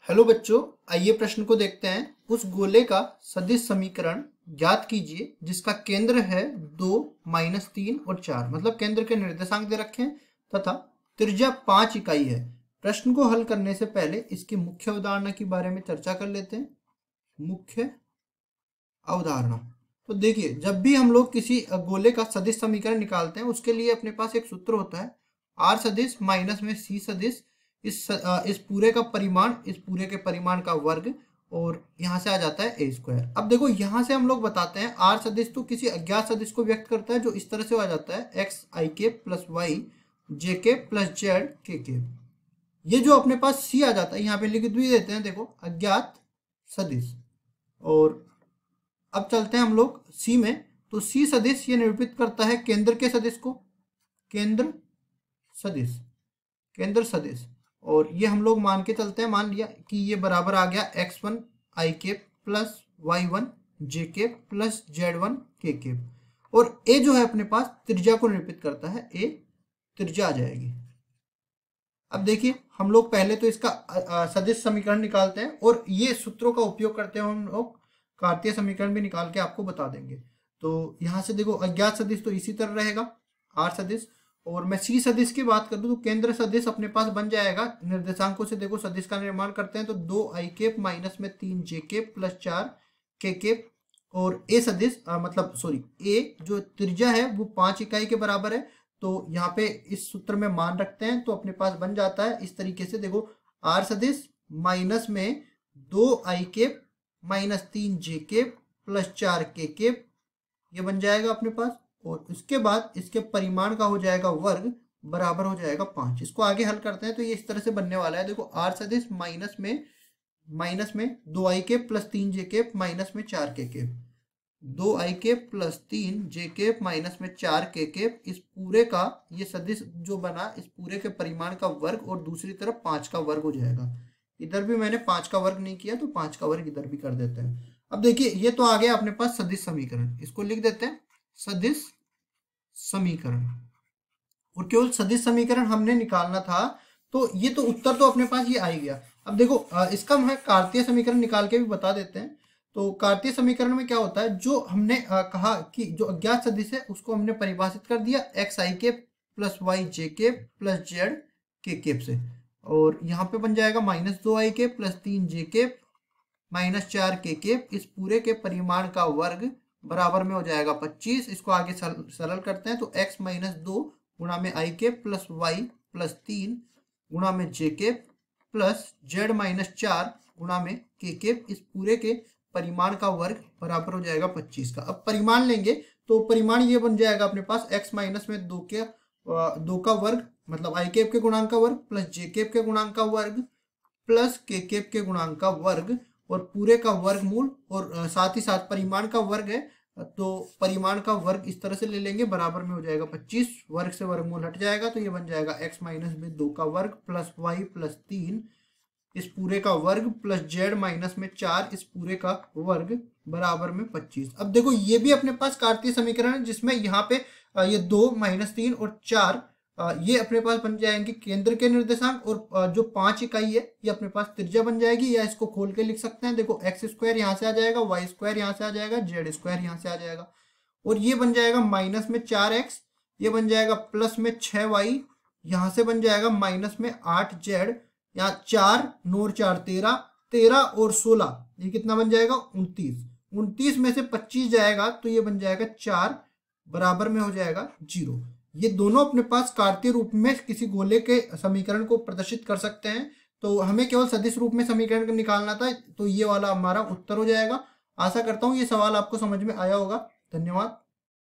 Hello बच्चों, आइए प्रश्न को देखते हैं। उस गोले का सदिश समीकरण ज्ञात कीजिए जिसका केंद्र है 2, -3 और 4। मतलब केंद्र के निर्देशांक दे रखे हैं तथा त्रिज्या 5 इकाई है। प्रश्न को हल करने से पहले इसकी मुख्य अवधारणा के बारे में चर्चा कर लेते हैं। मुख्य अवधारणा तो देखिए, जब भी हम लोग किसी गोले का सदिश समीकरण निकालते हैं उसके लिए अपने पास एक सूत्र होता है, आर सदिश माइनस में सी सदिश। इस पूरे का परिमाण, इस पूरे के परिमाण का वर्ग, और यहाँ से आ जाता है ए स्क्वायर। अब देखो, यहाँ से हम लोग बताते हैं आर सदिश तो किसी अज्ञात सदिश को व्यक्त करता है जो इस तरह से आ जाता है एक्स आई के प्लस वाई जे के प्लस जेड के। ये जो अपने पास सी आ जाता है, यहाँ पे लिख भी देते हैं, देखो अज्ञात सदिश। और अब चलते हैं हम लोग सी में। तो सी सदिश ये निरूपित करता है केंद्र के सदिश को, केंद्र सदिश। और ये हम लोग मान के चलते हैं, मान लिया कि ये बराबर आ गया x1 आई के प्लस y1 जे के प्लस z1 के। और a जो है अपने पास त्रिज्या को निरूपित करता है, a त्रिज्या आ जाएगी। अब देखिए, हम लोग पहले तो इसका सदिश समीकरण निकालते हैं और ये सूत्रों का उपयोग करते हैं हम लोग कार्तीय समीकरण भी निकाल के आपको बता देंगे। तो यहाँ से देखो, अज्ञात सदिश तो इसी तरह रहेगा आर सदिश। और मैं सी सदिश की बात करूँ तो केंद्र सदिश अपने पास बन जाएगा। निर्देशांकों से देखो सदिश का निर्माण करते हैं तो 2 आई केप माइनस में 3 J cap plus 4 K cap. और ए सदिश ए जो त्रिज्या है वो 5 इकाई के बराबर है। तो यहाँ पे इस सूत्र में मान रखते हैं तो अपने पास बन जाता है इस तरीके से। देखो, आर सदिश माइनस में 2 I cap minus 3 J cap plus 4 K cap, ये बन जाएगा अपने पास। और उसके बाद इसके परिमाण का हो जाएगा वर्ग, बराबर हो जाएगा 5। इसको आगे हल करते हैं तो ये इस तरह से बनने वाला है। देखो, आर सदिश माइनस में 2 आई के प्लस 3 जे के माइनस में 4 के 2 आई के प्लस 3 जे के माइनस में 4 के इस पूरे का ये सदिश जो बना, इस पूरे के परिमाण का वर्ग, और दूसरी तरफ 5 का वर्ग हो जाएगा। इधर भी मैंने 5 का वर्ग नहीं किया तो 5 का वर्ग इधर भी कर देते हैं। अब देखिए, ये तो आ गया अपने पास सदिश समीकरण। इसको लिख देते हैं सदिश समीकरण। और केवल सदिश समीकरण हमने निकालना था तो ये तो उत्तर तो अपने पास ये आ ही गया। अब देखो, इसका हम कार्तीय समीकरण निकाल के भी बता देते हैं। तो कार्तीय समीकरण में क्या होता है, जो हमने कहा कि जो अज्ञात सदिश है उसको हमने परिभाषित कर दिया एक्स आई के प्लस वाई जे के प्लस जेड के से। और यहाँ पे बन जाएगा माइनस 2 आई के प्लस 3 जे के माइनस 4 के इस पूरे के परिमाण का वर्ग, बराबर में हो जाएगा 25। इसको आगे सरल करते हैं तो x माइनस 2 गुणा में आई के प्लस वाई प्लस 3 गुणा में जे के प्लस जेड माइनस 4 गुणा में के इस पूरे के परिमाण का वर्ग, बराबर हो जाएगा 25 का। अब परिमाण लेंगे तो परिमाण ये बन जाएगा अपने पास x माइनस में 2 का वर्ग, मतलब आई केप के गुणांक का वर्ग प्लस जे केप के गुणांक का वर्ग प्लस के केप के गुणांक का वर्ग, और पूरे का वर्गमूल, और साथ ही साथ परिमाण का वर्ग है तो परिमाण का वर्ग इस तरह से ले लेंगे, बराबर में हो जाएगा 25। वर्ग से वर्गमूल हट जाएगा तो ये बन जाएगा x माइनस में 2 का वर्ग प्लस वाई प्लस 3 इस पूरे का वर्ग प्लस जेड माइनस में 4 इस पूरे का वर्ग, बराबर में 25। अब देखो, ये भी अपने पास कार्तीय समीकरण है जिसमें यहाँ पे ये 2 -3 और 4 ये अपने पास बन जाएंगे केंद्र के निर्देशांक, और जो 5 इकाई है ये अपने पास त्रिज्या बन जाएगी। या इसको खोल के लिख सकते हैं, देखो एक्स स्क्वायर यहाँ से आ जाएगा, वाई स्क्वायर यहाँ से आ जाएगा, जेड स्क्वायर यहाँ से आ जाएगा। और ये बन जाएगा माइनस में 4x, ये बन जाएगा प्लस में 6y, यहाँ से बन जाएगा माइनस में 8z, यहाँ 4 9 4 13 और 16, ये कितना बन जाएगा 29 में से 25 जाएगा तो ये बन जाएगा 4, बराबर में हो जाएगा 0। ये दोनों अपने पास कार्तीय रूप में किसी गोले के समीकरण को प्रदर्शित कर सकते हैं। तो हमें केवल सदिश रूप में समीकरण निकालना था, तो ये वाला हमारा उत्तर हो जाएगा। आशा करता हूँ ये सवाल आपको समझ में आया होगा। धन्यवाद।